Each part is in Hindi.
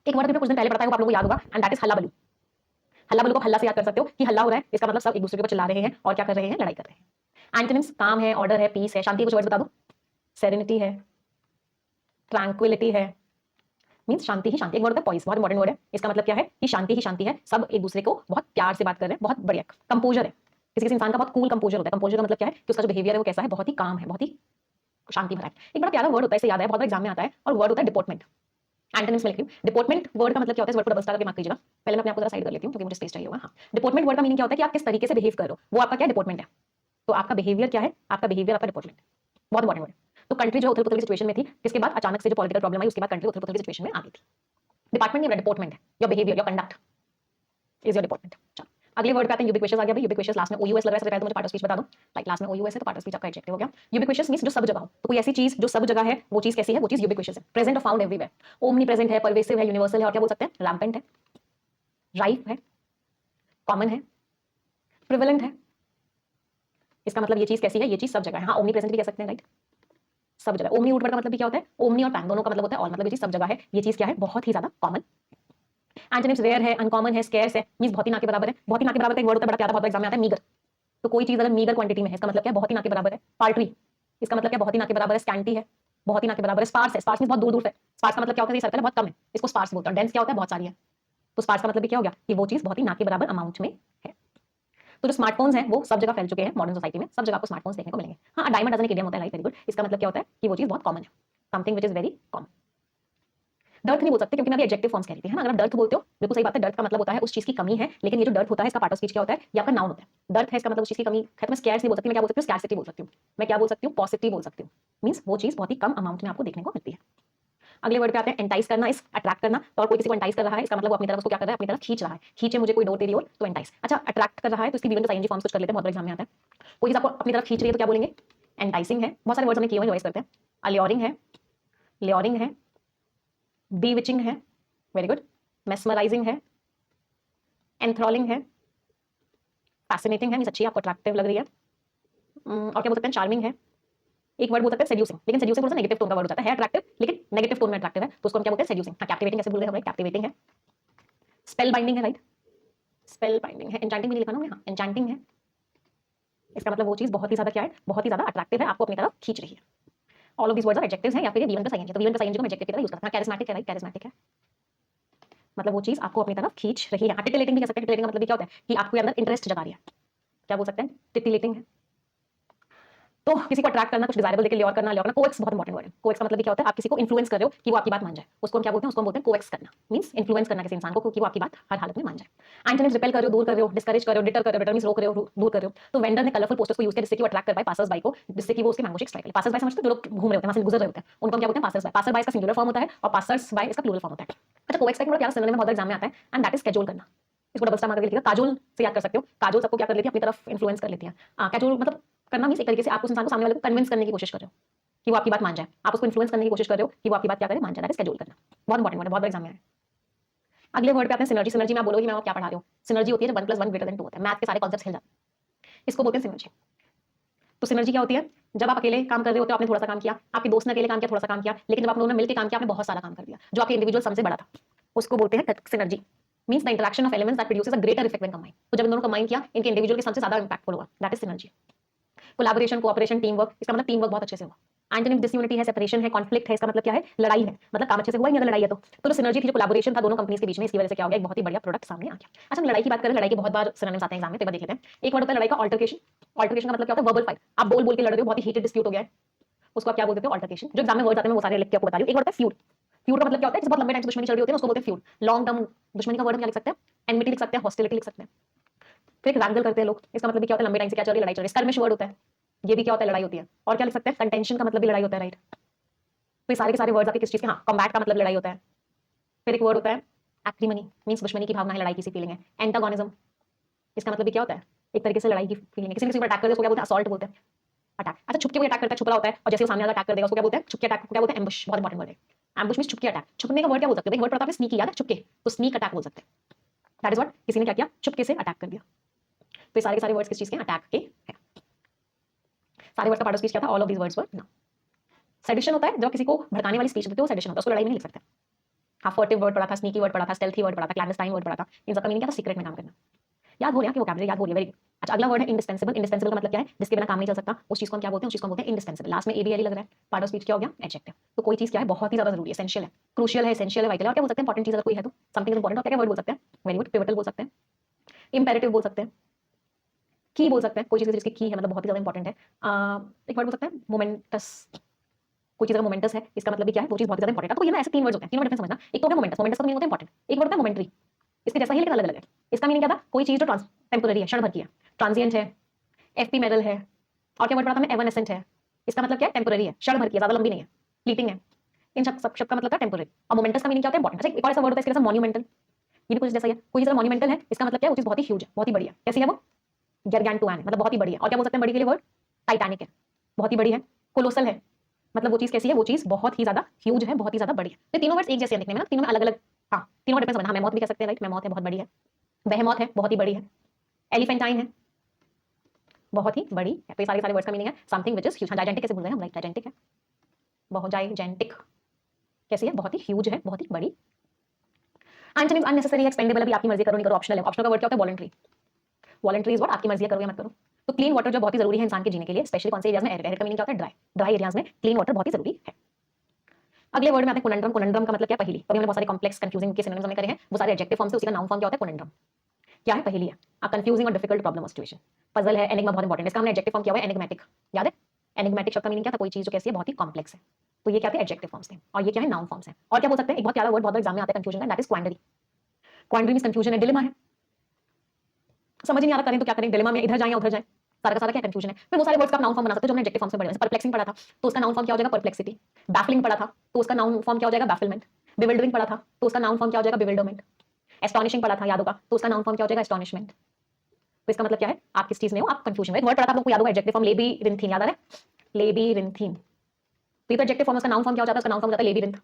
एक वर्ड कुछ दिन पहले पढ़ा है, वो आप लोगों को याद होगा, एंड दैट इज हल्ला बलू। हल्ला बलू को हल्ला से याद कर सकते हो कि हल्ला हो रहा है, इसका मतलब सब एक दूसरे के ऊपर चिल्ला रहे हैं और क्या कर रहे हैं, लड़ाई कर रहे हैं। एंटोनिम्स काम है, ऑर्डर है, पीस है, शांति। कुछ वर्ड्स बता दो। सेरेनिटी है, ट्रैंक्विलिटी है, मींस शांति ही शांति। एक वर्ड होता है पॉइस, बहुत इंपॉर्टेंट वर्ड है। इसका मतलब क्या है कि शांति ही शांति है, सब एक दूसरे को बहुत प्यार से बात कर रहे हैं, बहुत बढ़िया। कंपोजर है, किसी किसी इंसान का बहुत कूल कंपोजर होता है। कंपोजर का मतलब क्या है कि उसका जो बिहेवियर है वो कैसा है, बहुत ही काम है, बहुत ही शांति भरा है। एक बड़ा प्यारा वर्ड होता है, इसे याद है, बहुत बार एग्जाम में आता है, और वर्ड होता है डिपोर्टमेंट। एंटोनिम्स में लिख रही हूं। डिपोर्टमेंट वर्ड का मतलब क्या होता है, इस वर्ड को डबल स्टार करके मार्क कीजिएगा। पहले मैं अपने आप को जरा साइड कर लेती हूं क्योंकि मुझे स्पेस चाहिए होगा। हाँ, डिपोर्टमेंट वर्ड का मीनिंग क्या होता है कि आप किस तरीके से बिहेव कर रहे हो, वो आपका क्या डिपोर्टमेंट है। तो आपका बिहेवियर क्या है, आपका बिहेवियर आपका डिपोर्टमेंट। बहुत इंपॉर्टेंट वर्ड है। तो कंट्री जो उथल पुथल की सिचुएशन में थी, जिसके बाद अचानक से जो पॉलिटिकल प्रॉब्लम आई, उसके बाद कंट्री उथल पुथल की सिचुएशन में आ गई थी। डिपार्टमेंट नहीं, डिपोर्टमेंट है। Your behaviour, your conduct is your deportment. चलो अगले वर्ड पे आते हैं। यूबिक्विशियस आ गया भाई। यूबिक्विशियस लास्ट में ओयूएस लग रहा है, सबसे पहले तो मुझे पार्ट ऑफ स्पीच बता दो। लाइक लास्ट में ओयूएस है तो पार्ट ऑफ स्पीच आपका एडजेक्टिव हो गया। यूबिक्विशियस मींस जो सब जगह हो। तो कोई ऐसी चीज जो सब जगह है, वो चीज कैसी है, वो चीज यूबिक्विशियस है, प्रेजेंट और फाउंड एवरीवेयर। ओमनी प्रेजेंट है, परवेसिव है, यूनिवर्सल है, और क्या बोल सकते हैं, रैम्पेंट है, राइफ है, कॉमन है, प्रिवेलेंट है। इसका मतलब ये चीज कैसी है, ये चीज सब जगह है। हाँ, ओमनी प्रेजेंट भी कह सकते हैं, राइट, सब जगह। ओमनी रूट वर्ड का मतलब भी क्या होता है, ओमनी और पैन दोनों का मतलब होता है ऑल, मतलब ये चीज सब जगह है, ये चीज क्या है, बहुत ही ज्यादा कॉमन। एंटोनिम्स रेयर है, अनकॉमन है, स्केर्स है, मींस बहुत ही ना के बराबर है। बहुत ही ना के बराबर का एक वर्ड होता है, बड़ा प्यारा, बहुत एग्जाम में आता है, मीगर। तो कोई चीज अगर मीगर क्वांटिटी में है, इसका मतलब क्या है, बहुत ही ना के बराबर है। पार्टरी, इसका मतलब क्या, बहुत ही ना के बराबर है। स्कैंटी है, बहुत ही ना के बराबर है। स्पार्स है, स्पार्स मींस बहुत दूर दूर है। स्पार्स का मतलब क्या होता है, ये सर्कल है, बहुत कम है, इसको स्पार्स बोलते हैं। डेंस क्या होता है, बहुत सारी है। तो स्पार्स का मतलब भी क्या हो गया कि वो चीज बहुत ही ना के बराबर अमाउंट में है। तो जो स्मार्टफोन्स हैं वो सब जगह फैल चुके हैं मॉडर्न सोसाइटी में, सब जगह आपको स्मार्टफोन्स देखने को मिलेंगे। हाँ, डायमंड डजन एक इडियम होता है, राइट, वेरी गुड। इसका मतलब क्या होता है कि वो चीज बहुत कॉमन है, something which is very common. Dearth नहीं बोल सकते क्योंकि मैं अभी एडजेक्टिव फॉर्म्स कह रही थी, है ना। अगर आप डर्थ बोलते हो, बिल्कुल सही बात है, डर्थ का मतलब होता है उस चीज की कमी है, लेकिन ये जो डर्थ होता है इसका पार्ट ऑफ स्पीच क्या होता है, ये आपका नाउन होता है। डर्थ है, इसका मतलब उस चीज की कमी है। तो मैं स्कैर्स नहीं बोल सकती, मैं क्या बोल सकती हूँ, स्कैरसिटी बोल सकती हूँ। मैं क्या बोल सकती हूँ, पॉसिटिव बोल सकती हूँ। मींस वो चीज बहुत ही कम अमाउंट में आपको देखने को मिलती है। अगले वर्ड पे आते हैं, एंटाइस करना, इस अट्रैक्ट करना। तो और कोई किसी को एंटाइस कर रहा है, इसका मतलब वो अपनी तरफ उसको क्या कर रहा है, अपनी तरफ खींच रहा है। खींचे मुझे कोई डोर तेरी ओर, तो एंटाइस। अच्छा, अट्रैक्ट कर रहा है तो इसकी वीवन आईएनजी फॉर्म्स कुछ कर लेते हैं, बहुत बड़े एग्जाम में आता है। कोई चीज आपको अपनी तरफ खींच रही है तो क्या बोलेंगे, एंटाइसिंग है। बहुत सारे वर्ड्स हमने किए हुए रिवाइज करते हैं। अल्योरिंग है, ल्योरिंग है, बीविचिंग है, वेरी गुड, मेस्मराइजिंग है, एंथ्रॉलिंग है, फैसिनेटिंग है, मींस अच्छी, आपको अट्रैक्टिव लग रही है। और क्या बोल सकते हैं, चार्मिंग है। एक वर्ड बोल सकते हैं सेड्यूसिंग, लेकिन सेड्यूसिंग थोड़ा सा नेगेटिव टोन का वर्ड होता है अट्रैक्टिव, लेकिन नेगेटिव टोन में अट्रैक्टिव है, तो उसको हम क्या बोलते हैं, सेड्यूसिंग। हाँ, कैप्टिवेटिंग कैसे बोल रहे हैं हम, कैप्टिवेटिंग है। स्पेल बाइंडिंग है, राइट, स्पेल बाइंडिंग है। एन्चेंटिंग भी नहीं लिखा ना हमने, हाँ, एन्चेंटिंग है। इसका मतलब वो चीज बहुत ही ज्यादा क्या है, बहुत ही ज्यादा अट्रैक्टिव है, आपको अपनी तरफ खींच रही है। All of these words are adjectives हैं या फिर ये वीवन प्लस आईएनजी। तो वीवन प्लस आईएनजी को हम एडजेक्टिव की तरह यूज करते हैं। कैरिस्मेटिक है, राइट, कैरिस्मेटिक है, मतलब वो चीज आपको अपनी तरफ खींच रही है। टिटिलेटिंग भी कह सकते हैं। टिटिलेटिंग का मतलब भी क्या होता है कि आपके अंदर इंटरेस्ट जगा रही है, क्या बोल सकते हैं, टिटिलेटिंग है। तो किसी को अट्रैक्ट करना, कुछ डिजायरेबल देके ल्योर करना, ल्योर करना। कोएक्स बहुत इंपॉर्टेंट वर्ड है। कोएक्स का मतलब भी क्या होता है, आप किसी को इन्फ्लुएंस कर रहे हो कि वो आपकी बात मान जाए, उसको हम क्या बोलते हैं, उसको हम बोलते हैं कोएक्स करना। मींस इन्फ्लुएंस करना किसी इंसान को कि वो आपकी बात हर हालत में मान जाए। एंटोनिम्स रिपेल कर रहे हो, दूर कर रहे हो, डिस्करेज कर रहे हो, डिटर कर रहे हो। डिटर मींस रोक रहे हो, दूर कर रहे हो। तो वेंडर ने कलरफुल पोस्टर्स को यूज किया जिससे कि वो अट्रैक्ट कर पाए पासर्स बाई को, जिससे कि वो उसके मैंगो शेक ट्राई करे। पासर्स बाई समझते हो, जो लोग घूम रहे होते हैं, वहां से गुजर रहे होते हैं, उनको हम क्या बोलते हैं, पासर्स बाई। पासर बाई इसका सिंगुलर फॉर्म होता है और पासर्स बाई इसका प्लूरल फॉर्म होता है। अच्छा, कोएक्स का एक बड़ा प्यारा सिनोनिम बहुत एग्जाम में आता है, एंड दैट इज कैजुअल करना। इसको डबल स्टार मार करके लिखिएगा। काजोल से याद कर सकते हो। काजोल सबको क्या कर लेती है, अपनी तरफ इन्फ्लुएंस कर लेती है। कैजुअल मतलब करना मींस एक तरीके से आप उस इंसान को, सामने वाले को कन्विंस करने की कोशिश कर रहे हो कि वो आपकी बात मान जाए। आप उसको इन्फ्लुएंस करने की कोशिश कर रहे हो कि वो आपकी बात क्या करे, मान जाए। दैट इज शेड्यूल करना। बहुत इंपॉर्टेंट वर्ड है, बहुत बड़ा एग्जाम में है। अगले वर्ड पे आते हैं सिनर्जी। सिनर्जी में आप बोलोगे मैं आप क्या पढ़ा रहे हो। सिनर्जी होती है जब 1 + 1 > 2 होता है। मैथ के सारे कॉन्सेप्ट्स हिल जाते हैं, इसको बोलते हैं सिनर्जी। तो सिनर्जी क्या होती है, जब आप अकेले काम कर रहे होते हो, आपने थोड़ा सा काम किया, आपके दोस्त ने अकेले काम किया, थोड़ा सा काम किया, लेकिन जब आप लोगों ने मिलकर काम किया, आपने बहुत सारा काम कर दिया, जो आपके इंडिविजुअल सम से बड़ा था, उसको बोलते हैं synergy. Means the interaction of elements that produces a greater effect when combined. तो जब इन दोनों कंबाइन किया, इनके इंडिविजुअल के सम से ज्यादा इंपैक्टफुल हुआ, that is synergy. Collaboration, cooperation, team work, इसका मतलब टीम वर्क बहुत अच्छे से हुआ। एंटोनिम डिसयूनिटी है, सेपरेशन है, कॉन्फ्लिक्ट है, इसका मतलब क्या है, लड़ाई है, मतलब काम अच्छे से हुआ ही नहीं, लड़ाई है। तो जो सिनर्जी थी, जो कोलैबोरेशन था दोनों कंपनीज के बीच में, इसकी वजह से क्या हो गया, एक बहुत ही बढ़िया प्रोडक्ट सामने आ गया। अच्छा, हम लड़ाई की बात करें, लड़ाई के बहुत बार सिनोनिम्स आते हैं एग्जाम में, तो एक बार देख लेते हैं। एक वर्ड होता है लड़ाई का, अल्टरकेशन। अल्टरकेशन का मतलब क्या होता है, वर्बल फाइट। आप बोल बोल के लड़ रहे हो, बहुत ही हीटेड डिस्प्यूट हो गया है, उसको आप क्या बोलते हो, अल्टरकेशन। जो एग्जाम में वर्ड्स आते हैं मैं वो सारे लिख के आपको बता रही हूं। एक वर्ड होता है फ्यूड। फ्यूड का मतलब क्या होता है, बहुत लंबे टाइम से दुश्मनी चल रही होती है, उसको बोलते हैं फ्यूड। लॉन्ग टर्म दुश्मनी का वर्ड क्या लिख सकते हैं, एनमिटी लिख सकते हैं, हॉस्टिलिटी लिख सकते हैं। फिर रैंगल करते हैं लोग, इसका मतलब क्या होता है, लंबे टाइम से क्या चल रही है, लड़ाई चल रही है। स्कर्मिश वर्ड होता है, ये भी क्या होता है, लड़ाई होती है। और क्या लिख सकते हैं, कंटेंशन का मतलब भी लड़ाई होता है, राइट। तो ये सारे के सारे वर्ड्स आपके किस चीज के, हाँ, कॉम्बैट का मतलब लड़ाई होता है। फिर एक वर्ड होता है एक्रीमनी, मींस दुश्मनी की भावना है, लड़ाई की सी फीलिंग है। एंटागोनिज्म, इसका मतलब भी क्या होता है, एक तरीके से लड़ाई की फीलिंग है। किसी ने किसी पर अटैक कर दिया, उसको क्या बोलते हैं, असॉल्ट बोलते हैं। अटैक, अच्छा, छुप के कोई अटैक करता है, छुप रहा होता है, और जैसे वो सामने वाला अटैक कर देगा, उसको क्या बोलते हैं, छुप के अटैक को क्या बोलते हैं, एम्बुश। बहुत इंपॉर्टेंट वर्ड है एम्बुश, मींस छुप के अटैक। छुपने का वर्ड क्या बोल सकते हैं, एक वर्ड पता है स्नीकी, याद है, छुप के, तो स्नीक अटैक बोल सकते हैं। दैट इज व्हाट, किसी ने क्या किया, छुपके से अटैक कर दिया। तो ये सारे के सारे वर्ड्स किस चीज के, अटैक के हैं। सारे वर्ड्स का पार्ट ऑफ स्पीच क्या था, all of these words were ना। सेडिशन होता है जब किसी को भड़काने वाली स्पीच देते हो, सेडिशन होता है, उसको लड़ाई में नहीं लिख सकते। हाँ, फर्टिव वर्ड पढ़ा था, स्नीकी वर्ड पढ़ा था, स्टेल्थी वर्ड पढ़ा था, क्लैंडस्टाइन वर्ड पढ़ा था। इन सबका मीनिंग क्या था? सीक्रेट में काम करना। याद हो रहा है कि वोकैबुलरी याद हो रही है, वेरी गुड। अच्छा, अगला वर्ड है इंडिस्पेंसिबल। इंडिस्पेंसिबल का मतलब क्या है? जिसके बिना काम नहीं चल सकता। उस चीज को हम क्या बोलते हैं? उस चीज को बोलते हैं इंडिस्पेंसिबल। लास्ट में एबीएल लग रहा है, पार्ट ऑफ स्पीच क्या हो गया? एडजेक्टिव। तो कोई चीज क्या है? बहुत ही ज्यादा जरूरी है, एसेंशियल है, क्रूशियल है, एसेंशियल है, वाइटल है। और क्या बोल सकते हैं? इंपॉर्टेंट चीज अगर कोई है तो समथिंग इज इंपॉर्टेंट, और क्या वर्ड बोल सकते हैं? वेरी गुड, पिवटल बोल सकते हैं, इंपेरेटिव बोल सकते हैं, की बोल सकते हैं। कोई चीज जिसकी की है मतलब बहुत ही ज्यादा इंपॉर्टेंट है। एक वर्ड बोल सकते हैं मोमेंटस। कोई चीज अगर मोमेंटस है, इसका मतलब भी क्या है? वो चीज बहुत ज्यादा इंपॉर्टेंट है। तो ये ना ऐसे तीन वर्ड्स होते हैं, तीन वर्ड डिफरेंस समझना। एक तो है मोमेंटस, मोमेंटस का मीनिंग होता है इंपॉर्टेंट। एक वर्ड होता है मोमेंटरी, इसके जैसा ही लेकिन अलग अलग है। इसका मीनिंग क्या था? कोई चीज जो टेम्पररी है, क्षण भर की है, ट्रांजिएंट है, एफपीमेरल है। और क्या वर्ड पढ़ा था मैं? एवनेसेंट है। इसका मतलब क्या है? टेम्पररी है, क्षण भर की है, ज्यादा लंबी नहीं है, फ्लीटिंग है। इन सब शब्द का मतलब क्या? टेम्पररी। और मोमेंटस का मीनिंग क्या होता है? इंपॉर्टेंट। अच्छा, एक और ऐसा वर्ड होता है इसके जैसा मॉन्यूमेंटल। ये भी कुछ जैसा ही है। कोई चीज मॉन्यूमेंटल है, इसका मतलब क्या है? वो चीज बहुत ही ह्यूज है, बहुत ही बड़ी है। कैसी है वो? गैरगैंटुआन है, मतलब बहुत ही बड़ी है। और क्या बोल सकते हैं बड़ी के लिए वर्ड? टाइटैनिक है, बहुत ही बड़ी है। कोलोसल है, मतलब वो चीज कैसी है? वो चीज बहुत ही ज्यादा ह्यूज है, बहुत ही ज्यादा बड़ी है। तो तीनों वर्ड्स एक जैसे दिखने में ना, तीनों में अलग अलग। हाँ, तीनों डिफरेंस बना। मेमोथ भी कह सकते हैं, राइट? मेमोथ है, बहुत बड़ी है। बेहेमोथ है, बहुत ही बड़ी है। एलिफेंटाइन है, बहुत ही बड़ी है। तो ये सारे सारे वर्ड्स का मीनिंग है something which is huge. Gigantic कैसे बोल रहे हैं हम? राइट, जाइजेंटिक है, बहुत जाइजेंटिक। कैसी है? बहुत ही ह्यूज है, बहुत ही बड़ी। एंटोनिम्स अननेसेसरी, एक्सपेंडेबल, अभी आपकी मर्जी करो नहीं करो, ऑप्शनल है। ऑप्शनल का वर्ड क्या होता है? वॉलंटरी। Voluntary is what? आपकी मर्जी है, करो या मत करो। तो क्लीन वाटर जो बहुत ही जरूरी है इंसान के जीने के लिए, स्पेशली कौन से एरियाज में? एरिड का मीनिंग क्या होता है? ड्राई। ड्राई एरियाज में क्लीन वाटर बहुत ही जरूरी है। अगले वर्ड में आते हैं कुनंड्रम। कुनंड्रम का मतलब क्या है? पहेली। अभी हमने बहुत सारे कॉम्प्लेक्स कंफ्यूजिंग के सिनोनिम्स हमने करे हैं, वो सारे एडजेक्टिव फॉर्म से। उसी का नाउन फॉर्म क्या होता है? कुनंड्रम। क्या है? पहेली है, अ कंफ्यूजिंग और डिफिकल्ट प्रॉब्लम और सिचुएशन। पजल है, एनिग्मा बहुत इंपॉर्टेंट। इसका हमने एडजेक्टिव फॉर्म किया हुआ है एनिग्मेटिक, याद है? एनिग्मेटिक शब्द का मीनिंग क्या था? कोई चीज जो कैसी है? बहुत ही कॉम्प्लेक्स है। तो ये क्या थे? एडजेक्टिव फॉर्म्स थे। और ये क्या है? नाउन फॉर्म्स है। और क्या बोल सकते हैं? एक बहुत प्यारा वर्ड बहुत एग्जाम में आता है कंफ्यूजन का, दैट इज क्वांडरी। क्वांडरी मींस कंफ्यूजन है, डिलेमा है, समझ नहीं आ रहा करें तो क्या करें, डिलेमा में इधर जाएं या उधर जाएं, सारा का सारा क्या? कंफ्यूजन है। फिर वो सारे वर्ड्स का नाउन फॉर्म बना सकते हैं जो हमने एडजेक्टिव फॉर्म से पढ़े हैं। परप्लेक्सिंग पढ़ा था तो उसका नाउन फॉर्म क्या हो जाएगा? परप्लेक्सिटी। बैफलिंग पढ़ा था तो उसका नाउन फॉर्म क्या हो जाएगा? बैफलमेंट। बिविल्डरिंग पढ़ा था तो उसका नाउन फॉर्म क्या हो जाएगा? बिविल्डरमेंट। एस्टोनिशिंग पढ़ा था, याद होगा, तो उसका नाउन फॉर्म क्या हो जाएगा? एस्टोनिशमेंट। तो इसका मतलब क्या है? आप किस चीज में हो? आप कंफ्यूजन में। एक वर्ड पढ़ा था आप लोगों को याद होगा, एडजेक्टिव फॉर्म लेबीरिंथीन, याद आ रहा है? लेबीरिंथीन। तो ये तो एडजेक्टिव फॉर्म, उसका नाउन फॉर्म क्या हो जाता है? उसका नाउन फॉर्म हो जाता है लेबीरिंथ।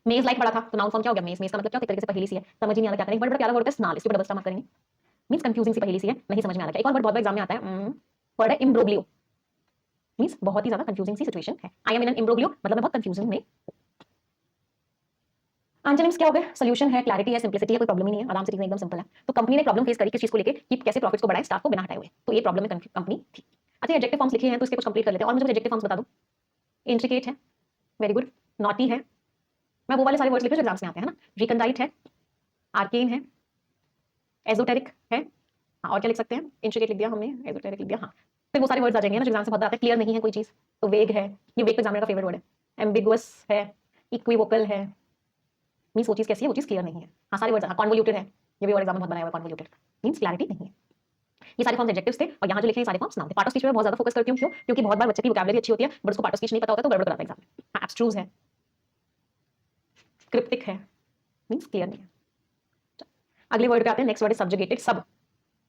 मेज लाइट पढ़ा था तो नाउन फॉर्म क्या हो गया? मेज। मेज का मतलब क्या? एक तरीके से पहेली सी है, समझ ही नहीं आ रहा क्या करें। बड़ा प्यारा वर्ड है स्नाल, इसके ऊपर डबल स्टॉप करेंगे। मींस कंफ्यूजिंग सी पहेली सी है, नहीं समझ में आ रहा। एक और वर्ड बहुत एग्जाम में आता है, वर्ड है इम्ब्रोग्लियो। मींस बहुत ही ज्यादा कंफ्यूजिंग सी सिचुएशन है। आई एम इन एन इम्ब्रोग्लियो, मतलब मैं बहुत कंफ्यूजन में। एंटोनिम्स क्या हो गए? सॉल्यूशन है, क्लैरिटी है, सिंपलिसिटी है, कोई प्रॉब्लम ही नहीं है, आराम से चीजें एकदम सिंपल है। तो कंपनी ने प्रॉब्लम फेस करी किस चीज को लेके कि कैसे प्रॉफिट्स को बढ़ाएं स्टाफ को बिना हटाए हुए, तो ये प्रॉब्लम में कंपनी थी। अच्छा, एडजेक्टिव फॉर्म्स लिखे हैं तो इसके कुछ कंप्लीट कर लेते हैं। और मुझे एडजेक्टिव फॉर्म्स बता दो। इंट्रिकेट है, वेरी गुड। नॉटी है, मैं वो वाले सारे वर्ड्स लिखे जो एग्जाम्स में आते हैं ना। रिकनडाइट है, आर्केन है, एजोटेरिक है। हाँ, और क्या लिख सकते हैं? इंट्रिकेट लिख दिया हमने, एजोटेरिक लिख दिया। हाँ, फिर वो सारे वर्ड्स आ जाएंगे ना जो एग्जाम से बहुत आते हैं। क्लियर नहीं है कोई चीज तो वेग है, ये वेग एग्जामिनर का फेवरेट वर्ड है। एम्बिगुअस है, इक्विवोकल है, मींस वो चीज कैसी है? वो चीज क्लियर नहीं है। हाँ, सारे वर्ड्स। हाँ, कॉन्वोल्यूटेड है, ये भी वर्ड एग्जाम में बहुत बनाया हुआ है, कॉन्वोल्यूटेड मींस क्लैरिटी नहीं है। ये सारे फॉर्म्स एडजेक्टिव्स थे और यहाँ जो लिखे हैं सारे फॉर्म्स नाउन थे। पार्ट ऑफ स्पीच में बहुत ज्यादा फोकस करती हूँ, क्यों? क्योंकि बहुत बार बच्चे की वोकैबुलरी अच्छी होती है बट उसको पार्ट ऑफ स्पीच नहीं पता होता तो गड़बड़ कराता है एग्जाम में। हाँ, एब्स्ट्रूज है, क्रिप्टिक है, मींस क्लियर नहीं है। अगले वर्ड पे आते हैं। Next word is subjugated. Sub,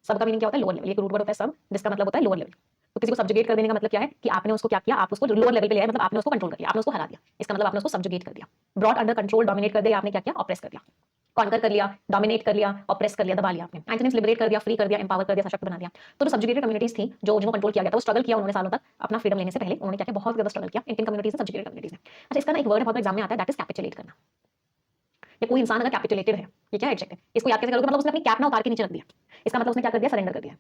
sub का मीनिंग क्या होता है? Lower level. ये रूट वर्ड होता है सब, जिसका मतलब होता है लोअर लेवल। तो किसी को सब्जुगेट कर देने का मतलब क्या है? कि आपने उसको क्या किया? आप उसको लोअर लेवल पे ले आए, मतलब आपने उसको कंट्रोल कर लिया, आपने उसको हरा दिया। इसका मतलब आपने उसको सब्जुगेट कर दिया। ब्रॉट अंडर कंट्रोल, डोमिनेट कर दिया, आपने क्या किया? ऑप्रेस कर दिया, कॉन्कर कर लिया, डोमिनेट कर लिया, ऑप्रेस कर लिया, दबा लिया आपने। एंटोनिम्स लिबरेट कर दिया, फ्री कर दिया, एम्पावर कर दिया, सशक्त बना दिया। तो जो सब्जुगेटेड कम्युनिटीज थी, जो जिनको कंट्रोल किया गया था, वो स्ट्रगल किया उन्होंने सालों तक अपना फ्रीडम लेने से पहले। उन्होंने क्या किया? बहुत ज्यादा स्ट्रगल किया। इन कम्युनिटीज में, सब्जुगेटेड कम्युनिटीज में। अच्छा, इसका ना एक वर्ड बहुत एग्जाम में आता है, दैट इज कैपिचुलेट करना। या कोई इंसान अगर कैपिचुलेटेड है, ये क्या एडजेक्टिव है? इसको याद कैसे करोगे? मतलब उसने अपनी कैप ना उतार के नीचे रख दिया, इसका मतलब उसने क्या कर दिया? सरेंडर कर दिया।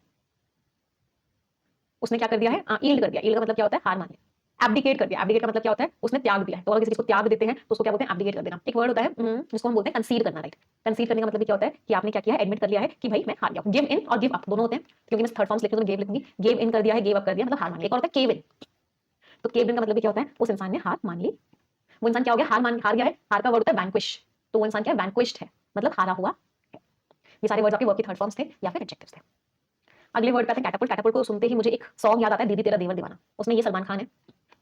उसने क्या कर दिया है? ईल्ड कर दिया। ईल्ड का मतलब क्या होता है? हार मान लिया। एब्डिकेट कर दिया। एब्डिकेट का मतलब क्या होता है? उसने त्याग दिया है। तो अगर किसी चीज को त्याग देते हैं तो उसको क्या बोलते हैं? एब्डिकेट कर देना। एक वर्ड होता है जिसको हम बोलते हैं कंसीड करना, राइट? कंसीड करने का मतलब क्या होता है? कि आपने क्या किया है? एडमिट कर लिया है कि भाई मैं हार गया। गिव इन और गिव अप दोनों होते हैं, क्योंकि मैं थर्ड फॉर्म्स लिखूंगी तो गिव लिखूंगी। गिव इन कर दिया है, गिव अप कर दिया, मतलब हार मान ली। एक और होता है केव इन। तो केव इन का मतलब क्या होता है? उस इंसान ने हार मान ली। वो इंसान क्या हो गया? हार गया है। हार का वर्ड होता है वैंक्विश। तो वो इंसान क्या है? वैंक्विश्ड है, मतलब हारा हुआ है। ये सारे वर्ड्स आपके वर्ब के थर्ड फॉर्म्स थे या फिर एडजेक्टिव्स थे। अगले वर्ड पे आते हैं कैटापुल्ट। कैटापुल्ट को सुनते ही मुझे एक सॉन्ग याद आता है, दीदी तेरा देवर दीवाना। उसमें ये सलमान खान है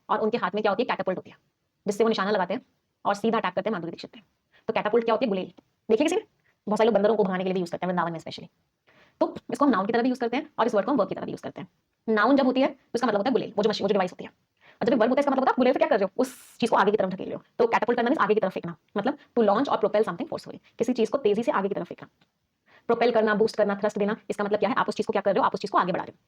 और उनके हाथ में क्या होती है? कैटापुल्ट होती है, जिससे वो निशाना लगाते हैं और सीधा अटैक करते हैं माधुरी दीक्षित पे। तो कैटापुल्ट क्या होती है? गुलेल। देखिए किसी ने, बहुत सारे लोग बंदरों को भगाने के लिए भी यूज करते हैं, वृंदावन में स्पेशली। तो इसको हम नाउन की तरह भी यूज करते हैं और इस वर्ड को हम वर्ब की तरह भी यूज करते हैं। नाउन जब होती है तो इसका मतलब होता है गुलेल, वो जो मशीन, वो जो डिवाइस होती है। और जब वर्ब होता है इसका मतलब होता है गुलेल से क्या कर रहे हो? उस चीज को आगे की तरफ ढकेल रहे हो। तो कैटापुल्ट करना मींस आगे की तरफ फेंकना, मतलब टू लॉन्च और प्रोपेल समथिंग फोर्सफुली, किसी चीज को तेजी से आगे की तरफ फेंकना। प्रोपेल करना, बूस्ट करना, थ्रस्ट देना, इसका मतलब क्या है? आप उस चीज को क्या कर रहे हो? आप उस चीज को आगे बढ़ा रहे हो।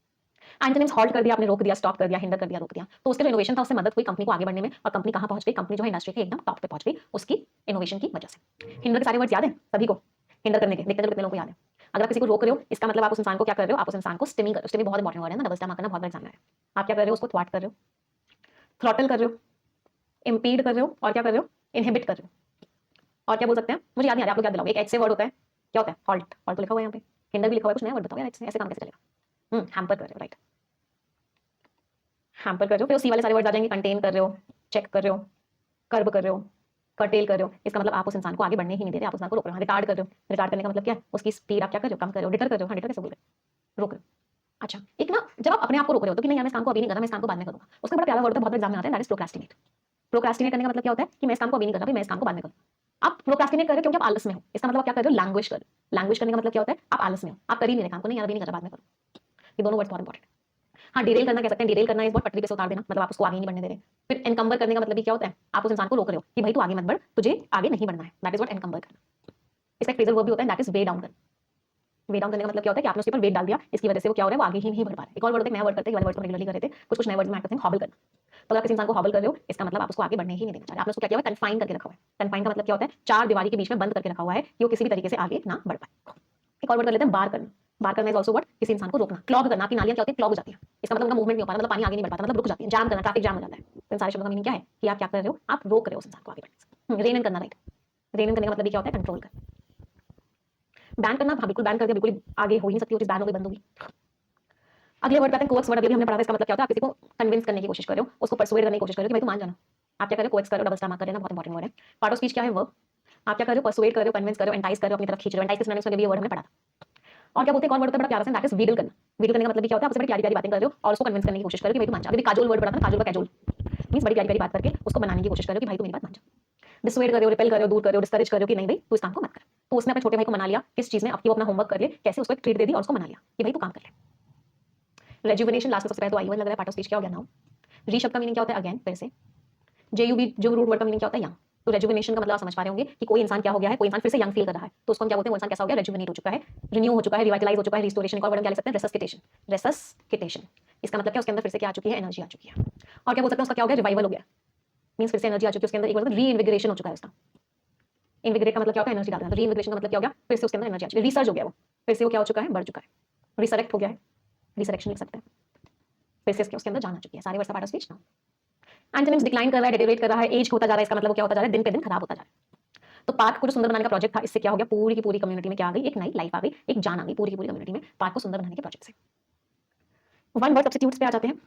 एंटोनिम्स हॉल्ट कर दिया, आपने रोक दिया, स्टॉप कर दिया, हिंडर कर दिया, रोक दिया। तो उसके जो इनोवेशन था उससे मदद हुई कंपनी को आगे बढ़ने में, और कंपनी कहां पहुंच गई? कंपनी जो है इंडस्ट्री के एकदम टॉप पे पहुंच गई उसकी इनोवेशन की वजह से। हिंडर के सारे वर्ड्स याद है सभी को? हिंडर करने के देखते चलो कितने लोगों को याद है। अगर आप किसी को रोक रहे हो इसका मतलब आप उस इंसान को क्या कर रहे हो? आप उस इंसान को स्टिमिंग कर रहे हो। स्टिमिंग बहुत इंपॉर्टेंट वर्ड है ना, डबल स्टैम करना बहुत बड़ा एग्जाम है। आप क्या कर रहे हो? उसको थ्वाट कर रहे हो, थ्रॉटल कर रहे हो, इंपीड कर रहे हो, और क्या कर रहे हो? इनहिबिट कर रहे हो। और क्या बोल सकते हैं? मुझे याद नहीं आ रहा, आप लोग याद दिलाओ। एक एच से वर्ड होता है, क्या होता है? हॉल्ट। हॉल्ट तो लिखा हुआ है यहाँ पे, हिंडर भी लिखा हुआ है, कुछ नया वर्ड बताओ यार, ऐसे काम कैसे चलेगा? हैम्पर कर रहे हो, राइट, हैम्पर कर रहे हो। फिर सी वाले सारे वर्ड आ जाएंगे, कंटेन कर रहे हो, चेक कर रहे हो, कर्ब कर रहे हो, कर्टेल कर रहे हो। इसका मतलब आप उस इंसान को आगे बढ़ने ही नहीं दे रहे, आप उस इंसान को रोक रहे हो। रिटार्ड कर रहे हो, रिटार्ड करने का मतलब क्या है? उसकी स्पीड आप क्या कर रहे हो? कम कर रहे हो। डिटर कर रहे हो, हाँ डिटर कैसे बोल रहे हो? रोक रहे हो। अच्छा, एक ना जब आप अपने आप को रोक रहे हो तो कि नहीं यार मैं इस काम को अभी नहीं करना, मैं इस काम को बाद में करूंगा, उसका बड़ा प्यारा वर्ड होता है, बहुत एग्जाम में आता है, दैट इज प्रोक्रास्टिनेट। प्रोक्रास्टिनेट करने का मतलब क्या होता है? कि मैं इस काम को अभी नहीं कर रहा, मैं इस काम को बाद में करूंगा। आप प्रोक्रास्टिनेट कर रहे हो क्योंकि आप आलस में हो। इसका मतलब आप क्या कर रहे हो? लैंग्वेज कर रहे हो। लैंग्वेज करने का मतलब क्या होता है? आप आलस में हो, आप कर ही नहीं रहे काम को, नहीं यार अभी नहीं कर रहा, बाद में करो। ये दोनों वर्ड्स बहुत इंपॉर्टेंट है। हाँ, डिरेल करना कह सकते हैं। डिरेल करना इस बहुत पटरी पे से उतार देना, मतलब आप उसको आगे नहीं बढ़ने दे रहे। फिर एनकम्बर करने का मतलब भी क्या होता है? आप उस इंसान को रोक रहे हो कि भाई तू आगे मत बढ़, तुझे आगे नहीं बढ़ना है। दैट इज व्हाट एनकम्बर करना। इसका एक फ्रेजल वर्ब भी होता है, दैट इज वे डाउन करना। वे डाउन करने का मतलब क्या होता है? कि आपने उसके ऊपर वेट डाल दिया, इसकी वजह से वो क्या हो रहा है? वो आगे ही नहीं बढ़ पा रहा है। एक और वर्ड होता है, नया वर्ड करते हैं, ये वाले वर्ड को रेगुलरली कर रहे थे, कुछ नए वर्ड में ऐड करते हैं, हॉबल करना। तो अगर किसी इंसान को हॉबल कर रहे हो इसका मतलब आप उसको आगे बढ़ने ही नहीं देना चाह रहे। आपने उसको क्या किया हुआ है? कन्फाइन करके रखा हुआ है। कन्फाइन का मतलब क्या होता है? चार दीवारी के बीच में बंद करके रखा हुआ है कि वो किसी भी तरीके से आगे ना बढ़ पाए। एक और वर्ड कर लेते हैं, बार करना। बार करना इज ऑल्सो व्हाट? किसी इंसान को रोकना। क्लॉग करना, आपकी नालियां क्या होती है? क्लॉग हो जाती है। इसका मतलब उनका मूवमेंट नहीं हो पाता, मतलब पानी आगे नहीं बढ़ पाता, मतलब रुक जाती है, जाम करना, ट्रैफिक जाम हो जाता है। तो इन सारे शब्दों का मीनिंग क्या है? कि आप क्या कर रहे हो? आप रोक रहे हो उस इंसान को आगे बढ़ने से। रेन इन करना, राइट। रेन इन करने का मतलब भी क्या होता है? कंट्रोल करना। बैन करना, हाँ बिल्कुल बैन कर दिया, बिल्कुल आगे हो ही नहीं सकती वो चीज, बैन हो गई, बंद होगी। अगले वर्ड पे आते हैं, कोएक्स वर्ड। अभी हमने पढ़ा था, इसका मतलब क्या होता है? आप किसी को कन्विंस करने की कोशिश कर रहे हो, उसको परसुएड करने की कोशिश कर रहे हो कि भाई तू मान जाना। आप क्या कर रहे हो? कोएक्स कर रहे हो, डबल स्टैम कर रहे हो, बहुत इंपॉर्टेंट वर्ड है। पार्ट ऑफ स्पीच क्या है? वर्ब। आप क्या कर रहे हो? परसुएड कर रहे हो, कन्विंस कर रहे हो, एंटाइज कर रहे हो, अपनी तरफ खींच रहे हो। एंटाइज के सिनोनिम्स में भी ये वर्ड हमने पढ़ा था। और क्या बोलते हैं? एक और वर्ड होता है बड़ा प्यारा सा, दैट इज वीडल करना। वीडल करने का मतलब भी क्या होता है? आप उससे बड़ी प्यारी प्यारी बातें कर रहे हो और उसको कन्विंस करने की कोशिश कर रहे हो कि भाई तू मान जा। अभी काजोल वर्ड पढ़ा था ना, काजोल का कैजोल मींस बड़ी प्यारी प्यारी बात करके उसको बनाने की कोशिश कर रहे हो कि भाई तू मेरी बात मान जा। डिसुएड कर रहे हो, रिपेल कर रहे हो, दूर कर रहे हो, डिस्करेज कर रहे हो कि नहीं भाई तू इस काम को मत कर। तो उसने अपने छोटे भाई को मना लिया किस चीज में? अब कि वो अपना होमवर्क कर ले, कैसे उसको एक ट्रीट दे दी और उसको मना लिया कि भाई तू काम कर ले। रेजुविनेशन लास्ट में सबसे पहले तो आई हुआ लग रहा है, पार्ट ऑफ स्पीच क्या हो गया नाउ। री शब्द का मीनिंग क्या होता है? अगेन फिर से। जेयूबी जो रूट वर्ड का मीनिंग क्या होता है? यंग। तो रेजुविनेशन का मतलब आप समझ पा रहे होंगे कि कोई इंसान क्या हो गया है? कोई इंसान फिर से यंग फील कर रहा है, तो उसको हम क्या बोलते हैं? वो इंसान कैसा हो गया? रेजुविनेट हो चुका है, रिन्यू हो चुका है, रिवाइटलाइज हो चुका है, रिस्टोरेशन। एक और वर्ड क्या लिख सकते हैं? रेसस्किटेशन। रेसस्किटेशन इसका मतलब क्या? उसके अंदर फिर से क्या आ चुकी है? एनर्जी आ चुकी है। और क्या बोल सकते हैं? उसका क्या हो गया? रिवाइवल हो गया, मींस फिर से एनर्जी आ चुकी है उसके अंदर। एक वर्ड रीइन्विगरेशन हो चुका है उसका। इन्विग्रेट का मतलब क्या होगा? एनर्जी डालना। तो रीइन्विगरेशन का मतलब क्या हो गया? फिर से उसके अंदर एनर्जी आ चुकी है, रिसर्ज हो गया वो, फिर से वो क्या हो चुका है? बढ़ चुका है, रिसरेक्ट हो गया है, रिसरेक्शन लिख सकते हैं, फिर से उसके अंदर जान आ चुकी है। सारे वर्ड्स पार्ट ऑफ स्पीच ना। एंटोनिम्स डिक्लाइन कर रहा है, डेरिवेट कर रहा है, एज होता जा रहा है, इसका मतलब क्या होता जा रहा है? दिन पे दिन खराब होता जा रहा है। तो पार्क को जो सुंदर बनाने का प्रोजेक्ट था, इससे क्या हो गया? पूरी की पूरी कम्युनिटी में क्या आ गई? एक नई लाइफ आ गई, एक जान आ गई पूरी की पूरी कम्युनिटी में पार्क को सुंदर बनाने के प्रोजेक्ट से। वन वर्ड सब्स्टिट्यूट्स पे आ जाते हैं।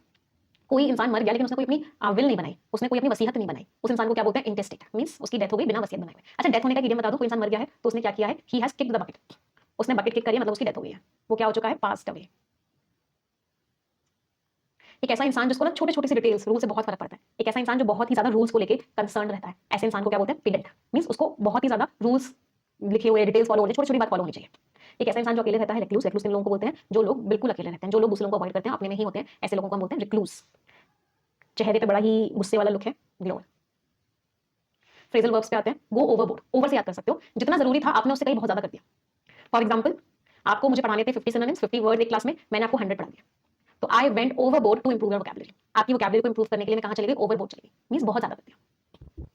कोई इंसान मर गया लेकिन उसने कोई अपनी विल नहीं बनाई, उसने कोई अपनी वसीयत नहीं बनाई, उस इंसान को क्या बोलते हैं? इंटेस्टेट। मींस उसकी डेथ हो गई बिना वसीयत बनाए हुए। अच्छा, डेथ होने का इडियम बता दो। कोई इंसान मर गया है तो उसने क्या किया है? He has kicked the bucket. उसने बकेट किक करी, मतलब उसकी डेथ हो गई है, वो क्या हो चुका है? Passed away. एक ऐसा इंसान जिसको ना छोटे छोटे से डिटेल्स रूल से बहुत फर्क पड़ता है, एक ऐसा इंसान जो बहुत ही ज्यादा रूल्स को लेके कंसर्न रहता है, ऐसे इंसान को क्या बोलते हैं? पिडेंट। मींस उसको बहुत ही ज्यादा रूल्स लिखे हुए, डिटेल्स फॉलो होने, छोटी छोटी बात फॉलो होनी चाहिए। एक ऐसा इंसान जो अकेले रहता है, रिक्लूस। रिक्लूस किन लोगों को बोलते हैं? जो लोग बिल्कुल अकेले रहते हैं, जो लोग दूसरे लोगों को अवॉइड करते हैं, अपने में ही होते हैं, ऐसे लोगों को हम बोलते हैं रिक्लूस। चेहरे पे बड़ा ही गुस्से वाला लुक है, ग्लोअर। फ्रेजल वर्ब्स पे आते हैं। गो ओवरबोर्ड, ओवर से याद कर सकते हो, जितना जरूरी था आपने उससे कहीं बहुत ज्यादा कर दिया। फॉर एग्जाम्पल, आपको मुझे पढ़ाने थे 50 सिनोनिम्स, 50 वर्ड एक क्लास में, मैंने आपको 100 पढ़ा दिया, तो I went overboard to improve your vocabulary. आपकी वोकैबुलरी को इंप्रूव करने के लिए मैं कहां चली गई? ओवरबोर्ड चली गई, मींस बहुत ज्यादा कर दिया।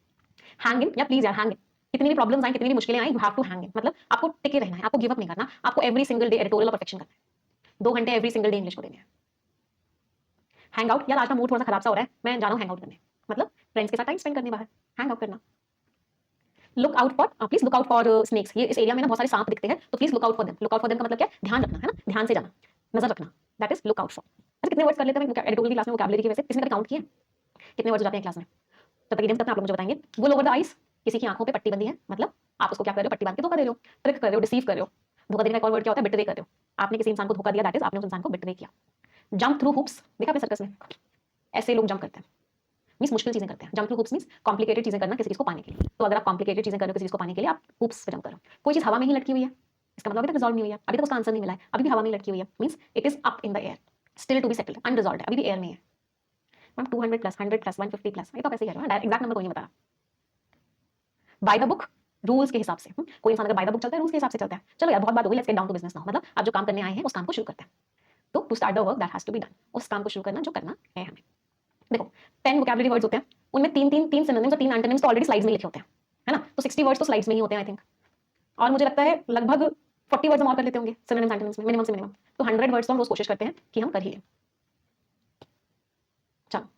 हैंग इन, या प्लीज यार हैंग इन। कितनी भी प्रॉब्लम्स आए, कितनी भी मुश्किलें आए, you have to hang in, मतलब आपको टिके रहना है, आपको गिव अप नहीं करना, आपको every single day editorial perfection करना है। 2 घंटे एवरी सिंगल डे इंग्लिश को देने हैं। हैंग आउट, यार आज का मूड थोड़ा सा खराब सा हो रहा है, मैं जा रहा हूं हैंग आउट करने, मतलब फ्रेंड्स के साथ टाइम स्पेंड करने बाहर, हैंग आउट करना। Look out for, please look out for snakes. ये इस एरिया में ना बहुत सारे सांप दिखते हैं, तो please look out for them. Look out for them का मतलब क्या है? ध्यान रखना है ना, ध्यान से जाना, नजर रखना, that is look out for. अच्छा, कितने वर्ड्स कर लेते हैं एडिटोरियल क्लास में वोकैबुलरी की? वैसे किसने कभी काउंट किए? कितने वर्ड्स हो जाते हैं क्लास में? तब तक इडियम्स करते हैं, आप लोग मुझे बताएंगे। वुल ओवर द आइज, किसी की आंखों पे पट्टी बंदी है, मतलब आप उसको क्या कर रहे हो? पट्टी बांध के धोखा दे रहे हो, ट्रिक कर रहे हो, डिसीव कर रहे हो। धोखा देने का एक और वर्ड क्या होता है? बिट्रे कर रहे हो। आपने किसी इंसान को धोखा दिया, दैट इज आपने उस इंसान को बिट्रे किया। जंप थ्रू हुप्स, देखा आपने सर्कस में ऐसे लोग जंप करते हैं, मींस मुश्किल चीजें करते हैं। Jump through hoops means complicated चीजें करना किसी चीज को पाने के लिए। तो अगर आप कॉम्प्लिकेटेड चीजें कर रहे हो किसी चीज को पाने के लिए, आप हुप्स पे जंप करो। कोई चीज हवा में ही लटकी हुई है, इसका मतलब अभी तक रिजॉल्व नहीं हुई है, अभी तक उसका आंसर नहीं मिला है, अभी भी हवा में लटकी हुई है, means it is up in the air, still to be settled, unresolved है, अभी भी एयर में है। मैम 200 प्लस, 100 प्लस, 150 प्लस, ये तो ऐसे ही कह रहा हूं, एग्जैक्ट नंबर कोई नहीं बता रहा। बाय द बुक, रूल्स के हिसाब से। कोई इंसान अगर बाय द बुक चलता है, रूल्स के हिसाब से चलता है। चलो यार बहुत बात हो गई, let's get down to business now. मतलब आप जो काम करने आए हैं उस काम को शुरू करते हैं। तो to start the work that has to be done, उस काम को शुरू करना जो करना है हमें। देखो 10 वोकैबुलरी वर्ड्स होते हैं, उनमें तीन सिनोनिम्स और 3 एंटोनिम्स तो ऑलरेडी स्लाइड्स में लिखे होते हैं, है ना। तो 60 वर्ड्स तो स्लाइड्स में ही होते हैं आई थिंक, और मुझे लगता है लगभग 40 वर्ड्स हम और कर लेते होंगे सिनोनिम्स एंटोनिम्स में, मिनिमम से मिनिमम। तो 100 वर्ड्स तो हम रोज कोशिश करते हैं कि हम कर ही लें। चलो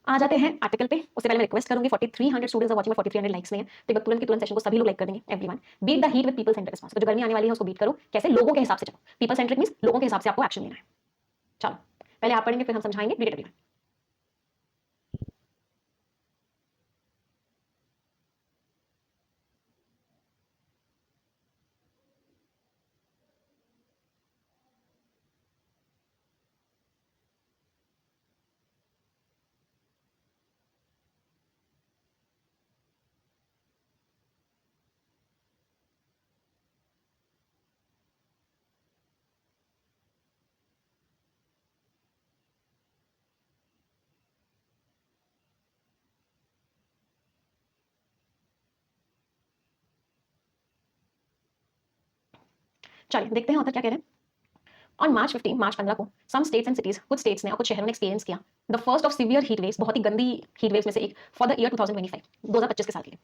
आ जाते हैं आर्टिकल पे। उससे पहले मैं रिक्वेस्ट करूंगी 4300 स्टूडेंट्स आर वाचिंग, 4300 लाइक्स में है, तो एक बार तुरंत की तुरंत सेशन को सभी लोग लाइक कर देंगे। Everyone beat the heat with people centric response, तो जो गर्मी आने वाली है उसको बीट करो, कैसे? लोगों के हिसाब से चलो। पीपल सेंट्रिक मींस लोगों के हिसाब से आपको एक्शन लेना है। चलो पहले आप पढ़ेंगे फिर हम समझाएंगे, रीड इट एवरीवन। चलिए देखते हैं ऑथर क्या कह रहे हैं। ऑन मार्च 15, मार्च 15 को सम स्टेट्स एंड सिटीज, कुछ स्टेट्स ने और कुछ शहरों ने एक्सपीरियंस किया the first of severe heat waves, बहुत ही गंदी हीट वेव्स में से एक, फॉर द ईयर 2025, 2025 के साल के लिए।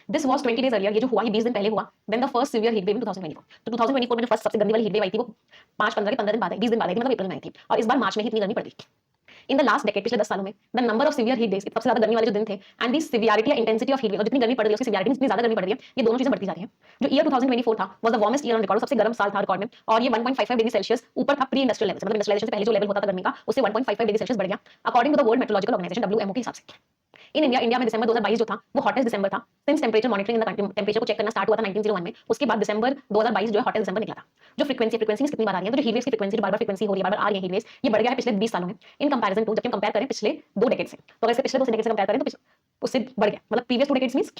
दिस वाज 20 डेज अर्लियर, ये जो हुआ ये 20 दिन पहले हुआ, then the first severe heat wave in 2024। तो 2024 में जो फर्स्ट सबसे गंदी वाली हीट वेव आई थी वो 5-15 के 15 दिन बाद आई, 20 दिन बाद आई थी, मतलब अप्रैल में आई थी, और इस बार मार्च में ही इतनी गर्मी पड़ गई। इन द लास्ट डेकेड, पिछले 10 सालों में, the number of severe heat days, सबसे ज्यादा गर्मी वाले जो दिन थे, एंड दी सीवियरिटी या इंटेंसिटी ऑफ हीट वेव, और जितनी गर्मी पड़ रही है उसकी सीवियरिटी जितनी ज्यादा गर्मी पड़ रही है, ये दोनों चीजें बढ़ती जा रही हैं। जो ईयर 2024 था was the warmest year on record, सबसे गर्म साल था रिकॉर्ड में, और ये 1.55 डिग्री सेल्सियस ऊपर था प्री इंडस्ट्रियल लेवल से, मतलब इंडस्ट्रियलाइजेशन से पहले जो लेवल होता था गर्मी का उससे 1.55 डिग्री सेल्सियस बढ़ गया, according to the world meteorological organisation WMO के हिसाब से। इन इंडिया में दिसंबर 2022 जो था वो हॉटेस्ट दिसंबर था since temperature monitoring in the country, temperature को चेक करना स्टार्ट हुआ था 1901 में, उसके बाद दिसंबर 2022 जो है हॉटेस्ट दिसंबर निकला था। जो फ्रीक्वेंसी कितनी बार आ रही है, तो जो हीट वेव्स की फ्रीक्वेंसी, जो बार-बार फ्रीक्वेंसी हो रही है, बार-बार आ रही है हीट वेव्स, ये बढ़ गया है पिछले 20 सालों में इन कंपैरिजन टू, जब हम कंपेयर करें पिछले 2 डेकेड से, तो अगर इससे पिछले 2 डेकेड से कंपेयर करें तो उससे बढ़ गया, मतलब previous 2 decades means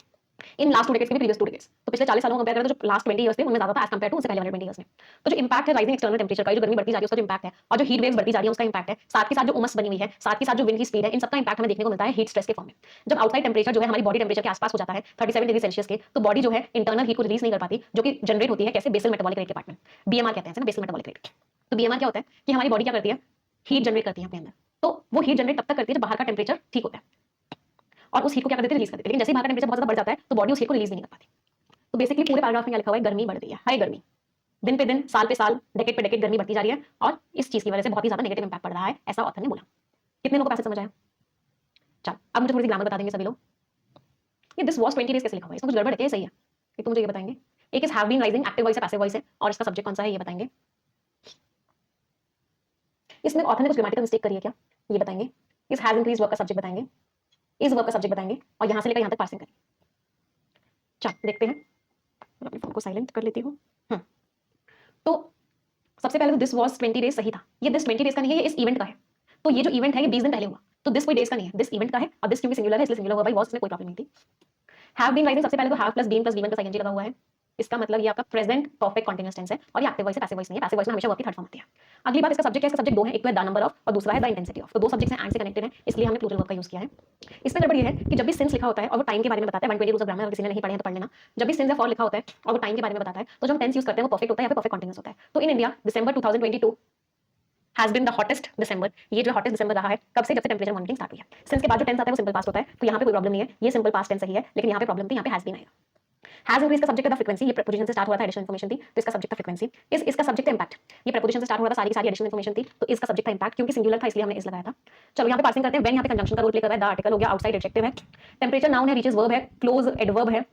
in last 2 decades के भी प्रीवियस 2 डेकेड्स, तो पिछले 40 सालों को कंपेयर करें तो जो लास्ट 20 इयर्स थे उनमें ज्यादा था एज कंपेयर टू उससे पहले वाले 20 इयर्स में। तो जो इंपैक्ट है राइजिंग एक्सटर्नल टेंपरेचर का, जो गर्मी बढ़ती जा रही है उसका जो इंपैक्ट है, और जो हीट वेव्स बढ़ती जा रही है उसका इंपैक्ट है, साथ के साथ जो उमस बनी हुई है, साथ के साथ जो विंड की स्पीड है, इन सबका इंपैक्ट हमें देखने को मिलता है हीट स्ट्रेस के फॉर्म में। जब आउटसाइड टेंपरेचर जो है हमारी बॉडी टेंपरेचर के आसपास हो जाता है 37 डिग्री सेल्सियस के, तो बॉडी जो है इंटरनल हीट को रिलीज नहीं कर पाती, जो कि जनरेट होती है कैसे? बेसल मेटाबॉलिक रेट के पार्ट में, बीएमआर कहते हैं ना, बेसल मेटाबॉलिक रेट। तो बीएमआर क्या होता है कि हमारी बॉडी क्या करती है, हीट जनरेट करती है अपने अंदर, तो वो हीट जनरेट तब तक करती है जब बाहर का टेंपरेचर ठीक होता है, और उस हीट को क्या कर देती है, रिलीज कर देती है, लेकिन जैसे ही बाहर का टेंपरेचर बहुत ज्यादा बढ़ जाता है तो बॉडी उस हीट को रिलीज नहीं कर पाती। तो बेसिकली पूरे पैराग्राफ में क्या लिखा हुआ है, गर्मी बढ़ रही है, हाई गर्मी, दिन पे दिन, साल पे साल, डेकेड पे डेकेड गर्मी बढ़ती जा रही है, और इस चीज की वजह से बहुत ही ज्यादा नेगेटिव इंपैक्ट पड़ रहा है, ऐसा ऑथर ने बोला। कितने लोगों को पैसेज समझ आया? चल अब मुझे थोड़ी सी ग्रामर बता देंगे सभी लोग। ये दिस वाज 20 डेज कैसे लिखा हुआ है, इसमें कुछ गड़बड़ है क्या? सही है, एक तो मुझे ये बताएंगे। एक is have been rising, active voice है, पैसिव वॉइस है, और इसका सब्जेक्ट कौन सा है ये बताएंगे। इसमें ऑथर ने कुछ ग्रामेटिकल मिस्टेक करी है क्या, ये बताएंगे। इज हैज इंक्रीज वर्क का सब्जेक्ट बताएंगे, इज वर्क का सब्जेक्ट बताएंगे, और यहां से लेकर यहां तक पार्सिंग करेंगे। चल देखते हैं, मैं अपने फोन को साइलेंट कर लेती हूँ। तो सबसे पहले तो दिस वाज 20 डेज सही था, ये दिस 20 डेज का नहीं है, ये इस इवेंट का है। तो ये जो इवेंट है ये 20 दिन पहले हुआ, तो दिस कोई डेज का नहीं है, दिस इवेंट का है, और दिस क्योंकि सिंगुलर है इसलिए सिंगुलर हुआ भाई, वॉज में कोई प्रॉब्लम नहीं थी। हैव बीन राइजिंग, सबसे पहले तो have plus been plus been plus I N G लगा हुआ है, इसका मतलब ये आपका प्रेजेंट परफेक्ट कंटीन्यूअस टेंस है, और ये एक्टिव वॉइस है, पैसिव वॉइस नहीं है, पैसिव वॉइस में हमेशा वर्ब की थर्ड फॉर्म आती है। अगली बात, इसका सब्जेक्ट क्या है, इसका सब्जेक्ट दो है, एक तो है द नंबर ऑफ और दूसरा है द इंटेंसिटी ऑफ, तो दो सब्जेक्ट्स हैं एंड से कनेक्टेड है, इसलिए हमने प्लूरल वर्ब का यूज किया है। इसमें गड़बड़ ये है कि जब भी सिंस लिखा होता है और वो टाइम के बारे में बताता है, 120 रूल्स ऑफ ग्रामर, अगर किसी ने नहीं पढ़े हैं तो पढ़ लेना। जब भी सिंस या फॉर लिखा होता है और वो टाइम के बारे में बताता है, तो जो हम टेंस यूज करते हैं वो परफेक्ट होता है या फिर परफेक्ट कंटीन्यूअस होता है। तो in India December 2022 has been the hottest December, ये जो हॉटेस्ट दिसंबर रहा है कब से, जब से टेंपरेचर मॉनिटरिंग स्टार्ट हुई है। सिंस के बाद जो टेंस आता है वो सिंपल पास्ट होता है, तो यहाँ पे कोई प्रॉब्लम नहीं है, ये सिंपल पास्ट टेंस सही है, लेकिन यहाँ पे प्रॉब्लम थी, यहाँ पे हैज बीन आएगा। हैज इंक्रीज का सब्जेक्ट था फ्रीक्वेंसी, ये प्रपोजिशन से स्टार्ट हुआ था, एडिशनल इन्फॉर्मेशन थी, तो इसका सब्जेक्ट था फ्रीक्वेंसी। इसका सब्जेक्ट था इंपैक्ट, ये प्रपोजिशन से स्टार्ट हुआ था, सारी की सारी एडिशनल इन्फॉर्मेशन थी, तो इसका सब्जेक्ट था इंपैक्ट, क्योंकि सिंगुलर था इसलिए हमने इस लगाया था। चलो यहाँ पे पार्सिंग करते हैं। व्हेन यहाँ पे कंजंक्शन का रोल प्ले कर रहा है, द आर्टिकल हो गया, आउटसाइड एडजेक्टिव है, टेंपरेचर नाउन है, रीचेस वर्ब है, क्लोज एडवर्ब है,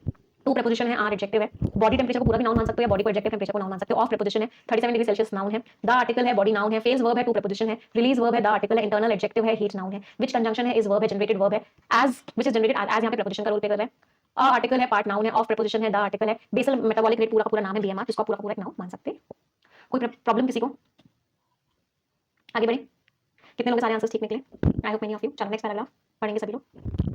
टू प्रपोजिशन है, आर एडजेक्टिव है, बॉडी टेंपरेचर को पूरा भी नाउन मान सकते हो या बॉडी को एडजेक्टिव टेंपरेचर को नाउन मान सकते हो, ऑफ प्रपोजिशन है, 37 डिग्री सेल्सियस नाउन है, द आर्टिकल है, बॉडी नाउन है, फेज वर्ब है, टू प्रपोजिशन है, रिलीज वर्ब है, द आर्टिकल है, इंटरनल एडजेक्टिव है, हीट नाउन है, विच कंजंक्शन है, इज वर्ब है, जनरेटेड वर्ब है, as which is generated as यहाँ पे प्रपोजिशन का रोल प्ले कर रहा है, आर्टिकल है, पार्ट नाउन है, ऑफ प्रपोजिशन है, द आर्टिकल है, बेसल मेटाबॉलिक रेट पूरा का पूरा नाम है बीएमआर, जिसको पूरा का पूरा एक नाउन मान सकते हैं। कोई प्रॉब्लम किसी को? आगे बढ़े, कितने लोग सारे आंसर्स ठीक निकले? I hope many of you. चलो नेक्स्ट पैराग्राफ पढ़ेंगे सभी लोग।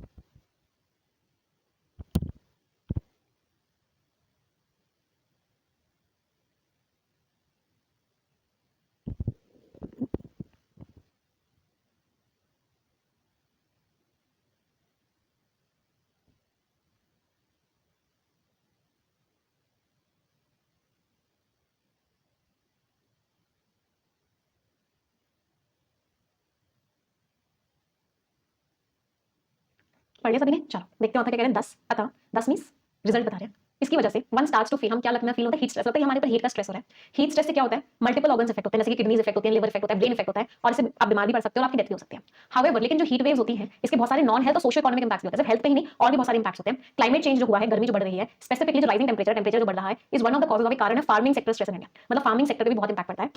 पढ़ लिया सभी ने? चलो देखते हैं क्या कह रहे हैं। 10 अतः 10 मींस रिजल्ट बता रहे हैं। इसकी वजह से वन स्टार्ट्स टू फील, हम क्या लगना फील होता है, हीट स्ट्रेस होता है, हमारे ऊपर हीट का स्ट्रेस हो रहा है। हीट स्ट्रेस से क्या होता है, मल्टीपल ऑर्गन्स इफेक्ट होते हैं, जैसे कि किडनीज इफेक्ट होते हैं, लिवर इफेक्ट होता है, ब्रेन इफेक्ट होता है, और इससे आप बीमार भी पड़ सकते हो और आपकी डेथ भी हो सकती है। हाउएवर लेकिन जो हीट वेव्स होती हैं इसके बहुत सारे नॉन हेल्थ और सोशो इकोनॉमिक इंपैक्ट्स भी होते हैं, सिर्फ हेल्थ पे ही नहीं और भी बहुत सारे इंपैक्ट्स होते हैं। क्लाइमेट चेंज जो हुआ है, गर्मी जो बढ़ रही है, स्पेसिफिकली जो राइजिंग टेम्परेचर जो बढ़ रहा है, is one of the causes of, कारण है farming sector stress in India. मतलब फार्मिंग सेक्टर पे भी बहुत इंपैक्ट पड़ता है।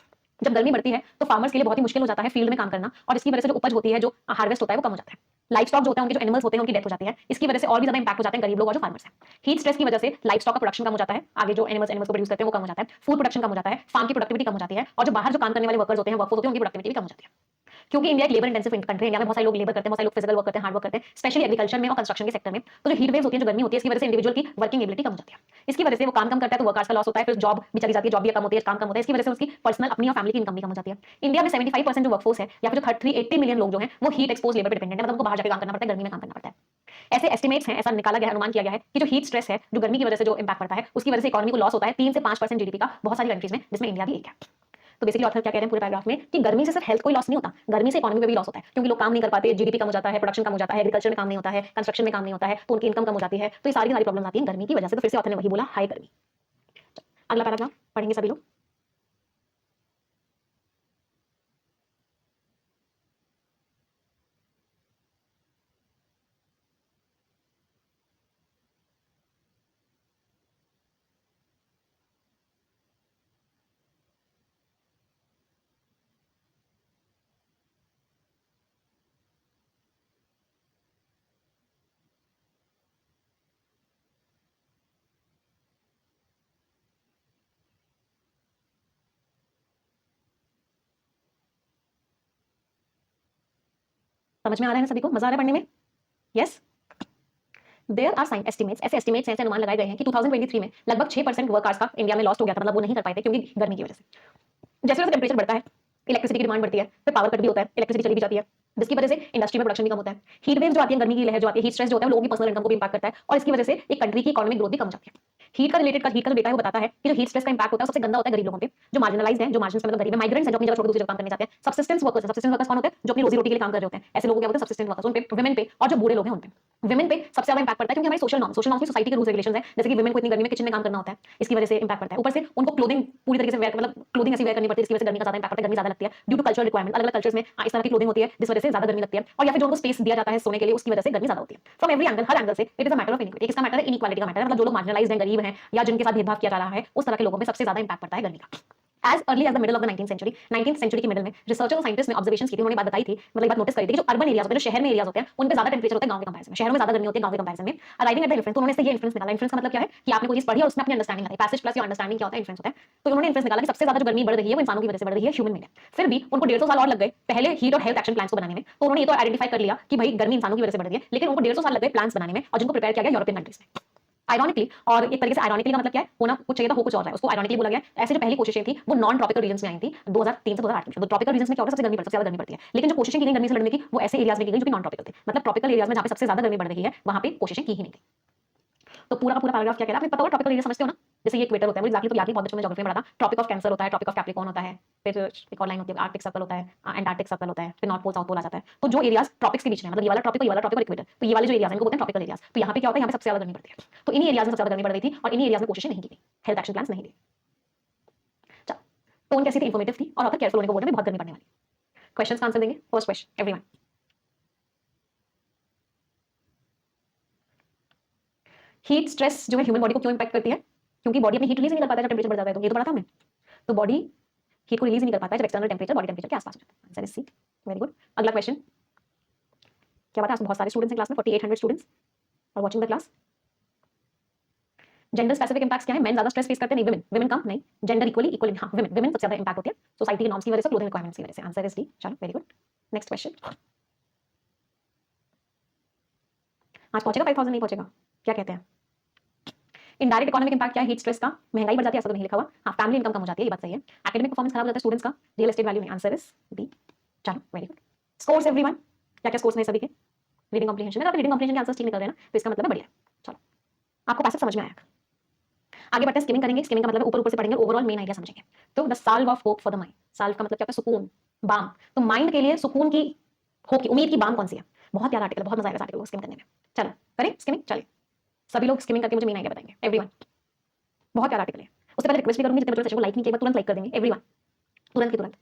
जब गर्मी बढ़ती है तो फार्मर्स के लिए बहुत ही मुश्किल हो जाता है फील्ड में काम करना, और इसकी वजह से जो उपज होती है, जो हार्वेस्ट होता है, वो कम हो जाता है। लाइफ स्टॉक जो होता है, उनके जो एनिमल्स होते हैं, उनकी डेथ हो जाती है। इसकी वजह से और भी ज्यादा इंपैक्ट हो जाते हैं गरीब लोग और जो फार्मर्स हैं। हीट स्ट्रेस की वजह से लाइफ स्टॉक का प्रोडक्शन कम हो जाता है, आगे जो एनिमल्स को प्रोड्यूस करते हैं वो कम हो जाता है, फूड प्रोडक्शन कम हो जाता है, फार्म की प्रोडक्टिविटी कम हो जाती है, और जो बाहर जो काम करने वाले वर्कर्स होते हैं, वर्कफोर्स होते हैं, उनकी प्रोडक्टिविटी भी कम हो जाती है। क्योंकि इंडिया एक लेबर इंटेंसिव कंट्री है, इंडिया में बहुत सारे लोग लेबर करते हैं, बहुत सारे लोग फिजिकल वर्क करते हैं, हार्ड वर्क करते हैं, स्पेशली एग्रीकल्चर में और कंस्ट्रक्शन के सेक्टर में। तो जो हीट वेव्स होती है, जो गर्मी होती है, इसकी वजह से इंडिविजुअल की वर्किंग एबिलिटी कम हो जाती है। इसकी वजह से वो काम कम करता है तो वर्कर्स का लॉस होता है, फिर जॉब भी चली जाती है, जॉब भी कम होती है, काम कम होता है। इसकी वजह से उसकी पर्सनल अपनी और फैमिली की इनकम भी कम हो जाती है। इंडिया में 75% जो वर्कफोर्स है, या फिर जो 380 मिलियन लोग जो हैं, वो हीट एक्सपोज लेबर पर डिपेंडेंट है, मतलब उनको बाहर जाकर काम करना पड़ता है, गर्मी में काम करना पड़ता है। ऐसे एस्टिमेट्स हैं, ऐसा निकाला गया है, अनुमान किया गया है कि जो हीट स्ट्रेस है, जो गर्मी की वजह से जो इंपैक्ट पड़ता है, उसकी वजह से इकोनॉमी को लॉस होता है 3 से 5% जीडीपी का, बहुत सारी कंट्रीज में, जिसमें इंडिया भी एक है। तो बेसिकली ऑथर क्या कह रहे हैं पूरे पैराग्राफ में कि गर्मी से सिर्फ हेल्थ कोई लॉस नहीं होता, गर्मी से इकोनॉमी में भी लॉस होता है, क्योंकि लोग काम नहीं कर पाते, जीडीपी कम हो जाता है, प्रोडक्शन कम हो जाता है, एग्रीकल्चर में काम नहीं होता है, कंस्ट्रक्शन में काम नहीं होता है, तो उनकी इनकम कम हो जाती है। तो ये सारी प्रॉब्लम आती है गर्मी की वजह से। तो फिर से ऑथर ने वही बोला, हाई गर्मी। अगला पैराग्राफ पढ़ेंगे सभी लोग। समझ में आ रहा है ना सभी को? मजा आ रहा है पढ़ने में? Yes. There are sign estimates, ऐसे एस्टिमेट्स हैं, ऐसे अनुमान लगाए गए हैं कि 2023 में लगभग 6% वर्क आवर्स का इंडिया में लॉस्ट हो गया था, मतलब वो नहीं कर पाए थे क्योंकि गर्मी की वजह से। जैसे जैसे टेम्परेचर बढ़ता है, इलेक्ट्रिसिटी की डिमांड बढ़ती है, फिर पावर कट भी होता है, इलेक्ट्रिसिटी चली भी जाती है, जिसकी वजह से इंडस्ट्री में प्रोडक्शन भी कम होता है। हीट वेव जो आती है, गर्मी की लहर जो आती है, हीट स्ट्रेस जो होता है, वो लोगों की पर्सनल इनकम को भी इंपैक्ट करता है, और इसकी वजह से एक कंट्री की इकोनॉमिक ग्रोथ भी कम हो जाती है। हीट का जो डेटा है वो बताता है कि जो हीट स्ट्रेस का इंपैक्ट होता है सबसे गंदा होता है गरीब लोगों पे, जो मार्जिनलाइज्ड है, जो मार्जिन मतलब गरीब है, माइग्रेंट्स हैं, जो अपनी जगह छोड़ के दूसरी जगह काम करने जाते हैं, सब्सिस्टेंस वर्कर्स कौन होते हैं, जो अपनी रोजी रोटी के लिए काम कर रहे होते हैं, ऐसे लोगों को क्या बोलते हैं, सब्सिस्टेंस वर्कर्स, उन पे, वुमेन पे, और जो बूढ़े लोग हैं उन पे। वुमेन पे सबसे ज्यादा इंपैक्ट पड़ता है, क्योंकि हमारी सोशल नॉर्म्स में सोसाइटी के रूल्स रेगुलेशंस हैं, जैसे कि वुमेन को इतनी गर्मी में किचन में काम करना होता है, इसकी वजह से इंपैक्ट पड़ता है। ऊपर से उनको क्लोथिंग पूरी तरीके से वेयर, मतलब क्लोथिंग ऐसी वेयर करनी पड़ती है, इसकी वजह से गर्मी का ज्यादा इंपैक्ट पड़ता है, गर्मी ज्यादा लगती है ड्यू टू कल्चरल रिक्वायरमेंट। अलग अलग कल्चर्स में इस तरह की क्लोथिंग होती है जिस वजह से ज्यादा गर्मी लगती है, और या फिर जो उनको स्पेस दिया जाता है सोने के लिए, उसकी वजह से गर्मी ज्यादा होती है। फ्रॉम एवरी एंगल, हर एंगल से it is a matter of inequality. इसका मैटर है इनइक्वालिटी का मैटर है, मतलब जो लोग मार्जिनलाइज्ड हैं, गरीब हैं, या जिनके साथ भेदभाव किया जा रहा है, उस तरह के लोगों पे सबसे ज्यादा इंपैक्ट पड़ता है गर्मी का। As early as the middle of the 19th century, 19th century की मिडल में रिसर्चर और साइंटिस्ट ने ऑब्जर्वेशंस की थी, उन्होंने बात बताई थी, मतलब बात नोटिस करी थी कि जो अर्बन एरियाज होते हैं, जो शहर में एरियाज होते हैं, उन पे ज्यादा टेंपरेचर होता है गांव के कंपैरिजन में, शहरों में ज्यादा गर्मी होती है गांव के कंपैरिजन में। अराइविंग एट द इन्फ्लुएंस, तो उन्होंने इससे ये इन्फ्लुएंस निकाला। इन्फ्लुएंस का मतलब क्या है कि आपने कोई चीज पढ़ी और उसमें अपनी अंडरस्टैंडिंग लगाई, पैसेज प्लस योर अंडरस्टैंडिंग क्या होता है, इन्फ्लुएंस होता है। तो उन्होंने इन्फ्लुएंस निकाला कि सबसे ज्यादा जो गर्मी बढ़ रही है वो इंसानों की वजह से बढ़ रही है, ह्यूमन मेड है। फिर भी उनको 150 साल और लग गए पहले हीट और हेल्थ एक्शन प्लान्स को बनाने में, तो उन्होंने ये तो आइडेंटिफाई कर लिया कि भाई गर्मी इंसानों की वजह से बढ़ रही है, लेकिन उनको 150 साल लग गए प्लान्स बनाने में, और जिनको प्रिपेयर किया गया यूरोपियन कंट्रीज में। आयरॉनिकली, और एक तरीके से आयरॉनिकली का मतलब क्या है, होना कुछ चाहिए था, हो कुछ और रहा है, उसको आयरॉनिकली बोला गया। ऐसे जो पहली कोशिशें थी वो नॉन ट्रॉपिकल रीजन्स में आई थी 2003 से 2008 में। तो ट्रॉपिकल रीजन्स में क्या होता है, सबसे ज्यादा गर्मी पड़ती है, लेकिन जो कोशिशें की गई गर्मी से लड़ने की, वो ऐसे एरियाज में की गई जो कि नॉन ट्रॉपिकल थे, मतलब ट्रॉपिकल एरियाज में जहां पे सबसे ज्यादा गर्मी बढ़ रही है वहां पे कोशिशें की ही नहीं थी। तो पूरा का पूरा पैराग्राफ क्या कह रहा है, आपको पता होगा ट्रॉपिकल एरिया समझते हो ना, जैसे ये इक्वेटर होता है, मुझे एग्जैक्टली तो याद नहीं, बहुत बचपन में ज्योग्राफी में पढ़ा था। ट्रॉपिक ऑफ कैंसर होता है, ट्रॉपिक ऑफ कैप्रिकॉर्न होता है, फिर एक और लाइन होती है, आर्कटिक सर्कल होता है, एंटार्क्टिक सर्कल होता है, फिर नॉर्थ पोल साउथ पोल आ जाता है। तो जो एरियाज ट्रॉपिक्स के बीच में, मतलब ये वाला ट्रॉपिक और ये वाला ट्रॉपिक और इक्वेटर, तो ये वाले जो एरियाज हैं इनको बोलते हैं ट्रॉपिकल एरियाज। तो यहाँ पे क्या होता है, यहाँ पे सबसे ज्यादा गर्मी पड़ती है, तो इन्हीं एरियाज में सबसे ज्यादा गर्मी बढ़ रही थी, और इन्हीं एरियाज में कोशिशें नहीं की गई, हेल्थ एक्शन प्लान्स नहीं थे। चलो, टोन कैसी थी, इंफॉर्मेटिव थी, और ऑथर केयरफुल होने को बोल रहे हैं, बहुत गर्मी पड़ने वाली। क्वेश्चंस का आंसर देंगे। First question everyone, heat stress जो है ह्यूमन बॉडी को क्यों इंपैक्ट करती है? क्योंकि बॉडी अपनी हीट रिलीज नहीं कर पाता जब टेंपरेचर बढ़ जाता है, तो ये तो पढ़ा था हमने। तो बॉडी हीट को रिलीज नहीं कर पाता है जब एक्सटर्नल टेंपरेचर बॉडी टेंपरेचर के आसपास हो जाता है। Answer is C, very good. अगला क्वेश्चन, क्या बात है, आज बहुत सारे स्टूडेंट्स हैं क्लास में, 4800 स्टूडेंट्स और watching the class. Gender specific impacts क्या है? मेन ज्यादा स्ट्रेस फेस करते हैं, नहीं वुमेन कम, नहीं जेंडर इक्वली इक्वली, हाँ वुमेन सबसे ज्यादा इंपैक्ट होती है सोसाइटी के नॉर्म्स की वजह से, क्लोथिंग रिक्वायरमेंट्स की वजह से। Answer is D. चलो वेरी गुड, नेक्स्ट क्वेश्चन। आज पहुंचेगा 5000 नहीं पहुंचेगा, क्या कहते हैं? इनडायरेक्ट इकोनॉमिक इंपैक्ट क्या है हीट स्ट्रेस का? महंगाई बढ़ जाती है, ऐसा तो नहीं लिखा हुआ, हाँ फैमिली इनकम कम हो जाती है, ये बात सही है। एकेडमिक परफॉर्मेंस खराब हो जाता है स्टूडेंट्स का, रियल एस्टेट वैल्यू नहीं। Answer is B. चलो वेरी गुड, स्कोर्स एवरीवन, क्या क्या स्कोर्स में सभी के? रीडिंग कॉम्प्रिहेंशन है, रीडिंग कॉम्प्रिहेंशन के आंसर्स ठीक नहीं कर रहे हैं ना, तो इसका मतलब है बढ़िया। चलो आपको पैसिव समझ में आया, आगे बढ़ते हैं, स्किमिंग करेंगे। स्किमिंग का मतलब ऊपर ऊपर से पढ़ेंगे, ओवरऑल मेन आइडिया समझेंगे। तो the salve of hope for the mind, salve का मतलब क्या होता है, सुकून, बाम। तो माइंड के लिए सुकून की, होप की, उम्मीद की बाम कौन सी है? बहुत प्यारा आर्टिकल, बहुत मजा आएगा आर्टिकल को स्किम करने में। चलो करें स्किमिंग, चलिए सभी लोग स्किमिंग करके मुझे मेन आइडिया बताएंगे। एवरीवन, बहुत प्यारा आर्टिकल है। उससे पहले रिक्वेस्ट भी करूंगी, जितने बच्चों को लाइक नहीं किया तुरंत लाइक कर देंगे एवरीवन, तुरंत की तुरंत।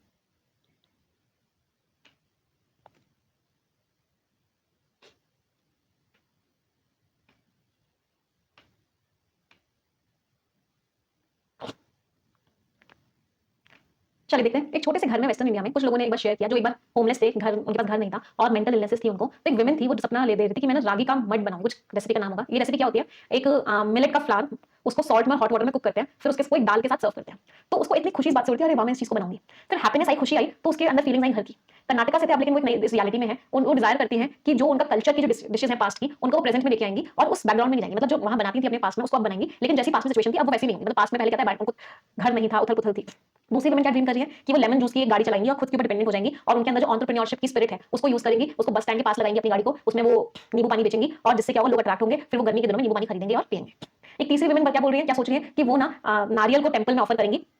चलिए देखते हैं, एक छोटे से घर में वेस्टर्न इंडिया में कुछ लोगों ने एक बार शेयर किया, जो एक बार होमलेस थे, घर उनके पास घर नहीं था और मेंटल इलनेसेस थी उनको। तो एक विमेन थी, वो सपना ले दे रही थी कि मैं ना रागी का मड बनाऊं, कुछ रेसिपी का नाम होगा। ये रेसिपी क्या होती है, एक मिलेट का फ्लावर, उसको सॉल्ट में हॉट वाटर में कुक करते हैं, फिर उसके कोई दाल के साथ सर्व करते हैं। तो उसको इतनी खुशी इस बात से होती है, अरे वाह मैं इस चीज को बनाऊंगी। फिर हैप्पीनेस आई, खुशी आई, तो उसके अंदर फीलिंग्स आई घर की। कर्नाटका से थे अब, लेकिन वो एक नई इस रियलिटी में है, वो डिजायर करती हैं कि जो उनका कल्चर की जो डिशेज है पास्ट की, उनको वो प्रेजेंट में लेके आएंगी और उस बैकग्राउंड में नहीं जाएंगी। मतलब जो वहां बनाती थी अपने पास में, उसको अब बनाएंगी, लेकिन जैसी पास्ट में सिचुएशन थी अब वो वैसी नहीं होगी। मतलब पास्ट में पहले कहता है उनको घर नहीं था, उथल पुथल थी। दूसरी वुमेन क्या ड्रीम कर रही है कि वो लेमन जूस की एक गाड़ी चलाएंगी और खुद के ऊपर डिपेंडेंट हो जाएंगी, और उनके अंदर जो एंटरप्रेन्योरशिप की स्पिरिट है उसको यूज करेंगी, उसको बस स्टैंड के पास लगाएंगी अपनी गाड़ी को, उसमें वो नींबू पानी बेचेंगी, और जिससे क्या होगा, लोग अट्रैक्ट होंगे, फिर वो गर्मी के दिनों में नींबू पानी खरीदेंगे और पिएंगे। एक तीसरी वुमेन क्या बोल रही है, क्या सोच रही है कि वो ना नारियल को टेंपल में ऑफर करेंगी,